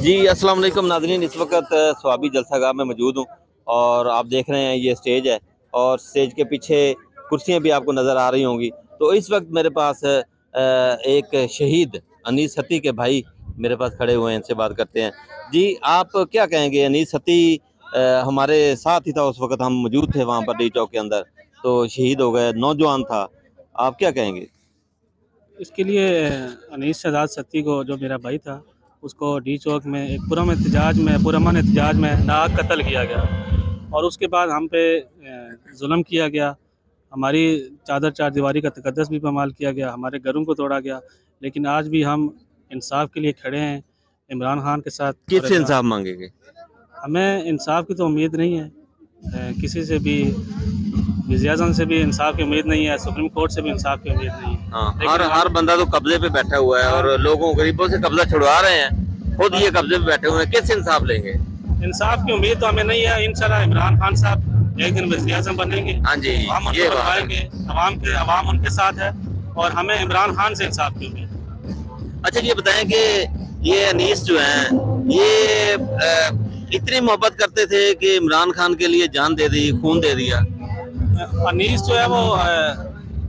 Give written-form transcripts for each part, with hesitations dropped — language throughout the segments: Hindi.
जी अस्सलाम वालेकुम नाज़रीन, इस वक्त स्वाबी जलसागाह में मौजूद हूँ और आप देख रहे हैं ये स्टेज है और स्टेज के पीछे कुर्सियाँ भी आपको नज़र आ रही होंगी। तो इस वक्त मेरे पास एक शहीद अनीस हती के भाई मेरे पास खड़े हुए हैं, इनसे बात करते हैं। जी आप क्या कहेंगे? अनीस हती हमारे साथ ही था उस वक्त, हम मौजूद थे वहाँ पर डी चौक के अंदर, तो शहीद हो गए, नौजवान था, आप क्या कहेंगे? इसके लिए अनीस शहजाद सत्ती को, जो मेरा भाई था, उसको डी चौक में एक पुरअमन एहतजाज में नाहक कत्ल किया गया और उसके बाद हम पे जुल्म किया गया। हमारी चादर चारदीवारी का तकद्दस भी पामाल किया गया, हमारे घरों को तोड़ा गया। लेकिन आज भी हम इंसाफ के लिए खड़े हैं इमरान खान के साथ। और किससे इंसाफ मांगेंगे? हमें इंसाफ की तो उम्मीद नहीं है, किसी से भी, वज़ीर-ए-आज़म से भी इंसाफ की उम्मीद नहीं है, सुप्रीम कोर्ट से भी इंसाफ की उम्मीद नहीं है। हाँ, हर बंदा तो कब्जे पे बैठा हुआ है और लोगों गरीबों से कब्जा छुड़वा रहे हैं, खुद ये कब्जे पे बैठे हुए हैं, किससे इंसाफ लेंगे? इंसाफ की उम्मीद तो हमें नहीं है। इंशाल्लाह इमरान खान साहब एक दिन वज़ीर-ए-आज़म बनेंगे। हाँ जी, हम ये उनको बात है। बनवाएंगे, अवाम उनके साथ है और हमें इमरान खान से इंसाफ की उम्मीद है। अच्छा ये बताएं कि ये अनीस जो हैं ये इतनी मोहब्बत करते थे कि इमरान खान के लिए जान दे दी, खून दे दिया। अनीस जो है वो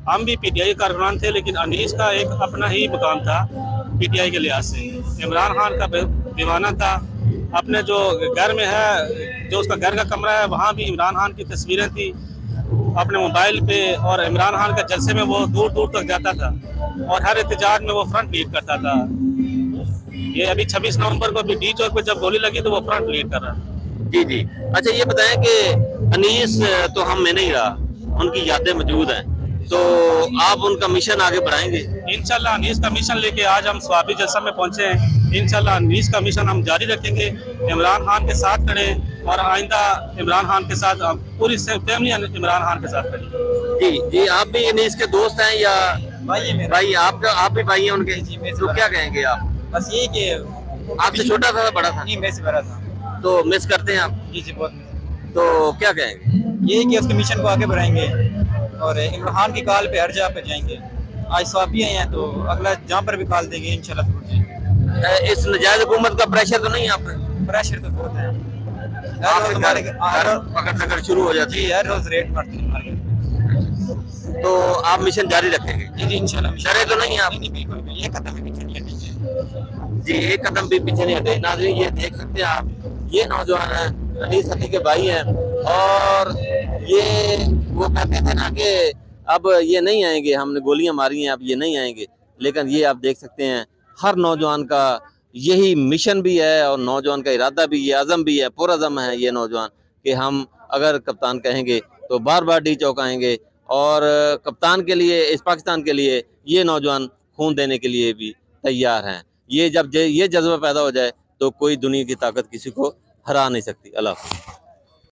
हम भी पीटीआई कारकुनान थे, लेकिन अनीस का एक अपना ही मुकाम था पीटीआई के लिहाज से। इमरान खान का दीवाना था। अपने जो घर में है, जो उसका घर का कमरा है, वहाँ भी इमरान खान की तस्वीरें थी अपने मोबाइल पे, और इमरान खान के जलसे में वो दूर दूर तक जाता था और हर एहतजाज में वो फ्रंट लीड करता था। ये अभी 26 नवंबर को भी डी चौक पे जब गोली लगी तो वो फ्रंट लीड कर रहा है। जी जी। अच्छा ये बताएं कि अनीस तो हम में नहीं रहा, उनकी यादें मौजूद हैं, तो आप उनका मिशन आगे बढ़ाएंगे? इंशाल्लाह अनीस का मिशन लेके आज हम स्वाबी जलसा में पहुंचे हैं। इंशाल्लाह अनीस का मिशन हम जारी रखेंगे, इमरान खान के साथ खड़े और आइंदा इमरान खान के साथ पूरी फैमिली इमरान खान के साथ खड़ी। जी जी। आप भी अनीस के दोस्त हैं या भाई है? भाई आप भी भाई हैं उनके? जी, तो क्या कहेंगे आप? बस यही कि आपसे छोटा था, बड़ा था? नहीं, मेरे से बड़ा था। तो मिस करते हैं आप? जी जी, बहुत। तो क्या कहेंगे? यही कि उसके मिशन को आगे बढ़ाएंगे और इमरान खान की कॉल पे हर जगह पे जाएंगे। आज स्वाबी आए हैं तो अगला जहाँ पर भी कॉल देंगे इंशाल्लाह। इस नजायज हुकूमत का प्रेशर तो नहीं आप पे? प्रेशर तो बहुत है, पकड़ पकड़ शुरू हो जाती है, हर रोज रेट बढ़ती है हमारे घर। तो आप मिशन जारी रखेंगे? जी जी इंशाल्लाह। डरे तो नहीं आप? नहीं, बिल्कुल भी ये कदम भी पीछे नहीं हटेंगे। जी, एक कदम भी पीछे नहीं हटे। नाज़रीन ये देख सकते हैं आप, ये नौजवान है, अनीस हती के भाई हैं और ये वो कहते थे ना कि अब ये नहीं आएंगे, हमने गोलियां मारी हैं, अब ये नहीं आएंगे, लेकिन ये आप देख सकते हैं हर नौजवान का यही मिशन भी है और नौजवान का इरादा भी, ये अज़म भी है, पुरअज़म है ये नौजवान कि हम अगर कप्तान कहेंगे तो बार बार डी चौक आएंगे और कप्तान के लिए, इस पाकिस्तान के लिए ये नौजवान खून देने के लिए भी तैयार हैं। ये जब ये जज्बा पैदा हो जाए तो कोई दुनिया की ताकत किसी को हरा नहीं सकती। अल्लाह हाफ़िज़।